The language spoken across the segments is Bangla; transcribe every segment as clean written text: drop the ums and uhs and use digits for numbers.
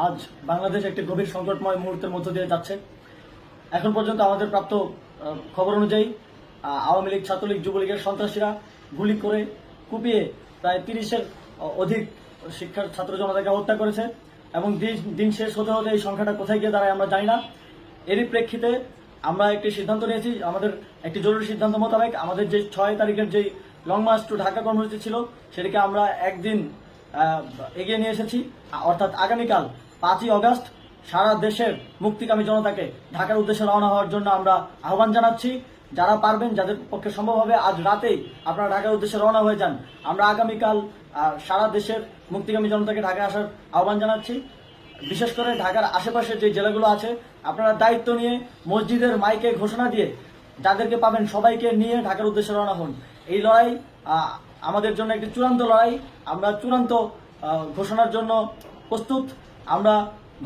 আজ বাংলাদেশ একটি গভীর সংকটময় মুহূর্তের মধ্য দিয়ে যাচ্ছে। এখন পর্যন্ত আমাদের প্রাপ্ত খবর অনুযায়ী আওয়ামী লীগ, ছাত্রলীগ, যুবলীগের সন্ত্রাসীরা গুলি করে কুপিয়ে প্রায় 30-এর অধিক শিক্ষার ছাত্র জনতাকে হত্যা করেছে এবং দিন শেষ হতে হতে এই সংখ্যাটা কোথায় গিয়ে দাঁড়ায় আমরা জানি না। এরই প্রেক্ষিতে আমরা একটি সিদ্ধান্ত নিয়েছি, আমাদের একটি জরুরি সিদ্ধান্ত মোতাবেক আমাদের যে 6 তারিখের যে লং মার্চ টু ঢাকা কর্মসূচি ছিল সেটিকে আমরা একদিন এগিয়ে নিয়ে এসেছি, অর্থাৎ আগামীকাল 5ই অগস্ট সারা দেশের মুক্তিকামী জনতাকে ঢাকার উদ্দেশ্যে রওনা হওয়ার জন্য আমরা আহ্বান জানাচ্ছি। যারা পারবেন, যাদের পক্ষে সম্ভব হবে, আজ রাতেই আপনারা ঢাকার উদ্দেশ্যে রওনা হয়ে যান। আমরা আগামীকাল সারা দেশের মুক্তিকামী জনতাকে ঢাকায় আসার আহ্বান জানাচ্ছি। বিশেষ করে ঢাকার আশেপাশের যে জেলাগুলো আছে, আপনারা দায়িত্ব নিয়ে মসজিদের মাইকে ঘোষণা দিয়ে যাদেরকে পাবেন সবাইকে নিয়ে ঢাকার উদ্দেশ্যে রওনা হন। এই লড়াই আমাদের জন্য একটি চূড়ান্ত লড়াই। আমরা চূড়ান্ত ঘোষণার জন্য প্রস্তুত, আমরা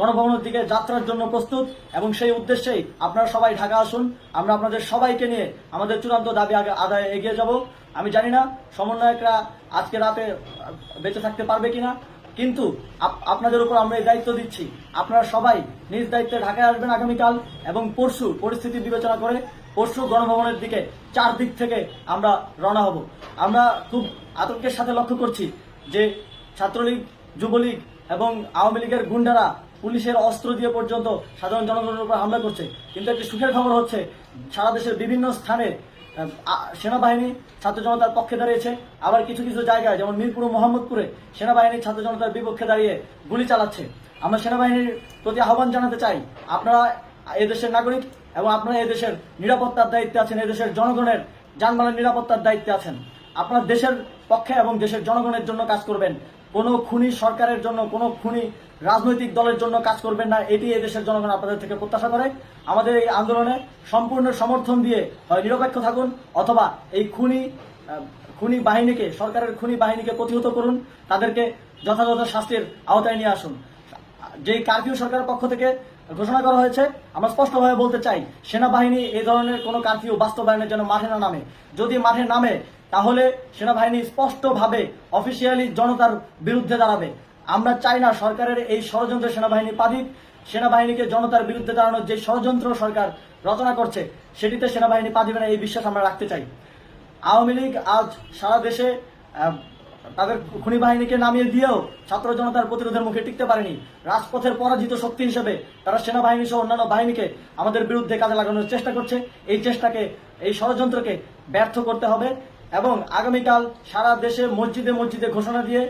গণভবনের দিকে যাত্রার জন্য প্রস্তুত এবং সেই উদ্দেশ্যেই আপনারা সবাই ঢাকা আসুন। আমরা আপনাদের সবাইকে নিয়ে আমাদের চূড়ান্ত দাবি আদায়ে এগিয়ে যাব। আমি জানি না সমন্বয়করা আজকে রাতে বেঁচে থাকতে পারবে কিনা, কিন্তু আপনাদের উপর আমরা এই দায়িত্ব দিচ্ছি। আপনারা সবাই নিজ দায়িত্বে ঢাকায় আসবেন আগামীকাল এবং পরশু পরিস্থিতি বিবেচনা করে পরশু গণভবনের দিকে 4 দিক থেকে আমরা রওনা হব। আমরা খুব আতঙ্কের সাথে লক্ষ্য করছি যে ছাত্রলীগ, যুবলীগ এবং আওয়ামী লীগের গুন্ডারা পুলিশের অস্ত্র দিয়ে পর্যন্ত সাধারণ জনগণের উপর হামলা করছে। কিন্তু একটি সুখের খবর হচ্ছে, সারা দেশের বিভিন্ন স্থানে সেনাবাহিনী ছাত্র জনতার পক্ষে দাঁড়িয়েছে, আবার কিছু কিছু জায়গায় যেমন মিরপুর ও মোহাম্মদপুরে সেনাবাহিনী ছাত্র জনতার বিপক্ষে দাঁড়িয়ে গুলি চালাচ্ছে। আমরা সেনাবাহিনীর প্রতি আহ্বান জানাতে চাই, আপনারা এদেশের নাগরিক এবং আপনারা এদেশের নিরাপত্তার দায়িত্বে আছেন, এদেশের জনগণের যানবাহনের নিরাপত্তার দায়িত্বে আছেন। আপনারা দেশের পক্ষে এবং দেশের জনগণের জন্য কাজ করবেন, কোনো খুনি সরকারের জন্য, কোনো খুনি রাজনৈতিক দলের জন্য কাজ করবেন না। এটি এদেশের জনগণ আপনাদের থেকে প্রত্যাশা করে। আমাদের এই আন্দোলনে সম্পূর্ণ সমর্থন দিয়ে হয় নিরপেক্ষ থাকুন, অথবা এই খুনি বাহিনীকে, সরকারের খুনি বাহিনীকে প্রতিহত করুন, তাদেরকে যথাযথ শাস্তির আওতায় নিয়ে আসুন। যেই কারফিউ সরকারের পক্ষ থেকে ঘোষণা করা হয়েছে, আমরা স্পষ্টভাবে বলতে চাই, সেনাবাহিনী এই ধরনের কোনো কারফিউ বাস্তবায়নের জন্য মাঠে না নামে। যদি মাঠে নামে তাহলে সেনাবাহিনী স্পষ্টভাবে অফিসিয়ালি জনতার বিরুদ্ধে দাঁড়াবে। আমরা চাই না সরকারের এই ষড়যন্ত্র সেনাবাহিনী পাদিক। সেনাবাহিনীকে জনতার বিরুদ্ধে দাঁড়ানোর যে ষড়যন্ত্র সরকার রচনা করছে সেটিতে সেনাবাহিনী পা দিবে না, এই বিশ্বাস আমরা রাখতে চাই। আওয়ামী লীগ আজ সারা দেশে তাদের খুনি বাহিনীকে নামিয়ে দিয়েও ছাত্র জনতার প্রতিরোধের মুখে টিকতে পারেনি। রাজপথের পরাজিত শক্তি হিসেবে তারা সেনাবাহিনী সহ অন্যান্য বাহিনীকে আমাদের বিরুদ্ধে কাজে লাগানোর চেষ্টা করছে। এই চেষ্টাকে, এই ষড়যন্ত্রকে ব্যর্থ করতে হবে এবং আগামীকাল সারা দেশে মসজিদে মসজিদে ঘোষণা দিয়ে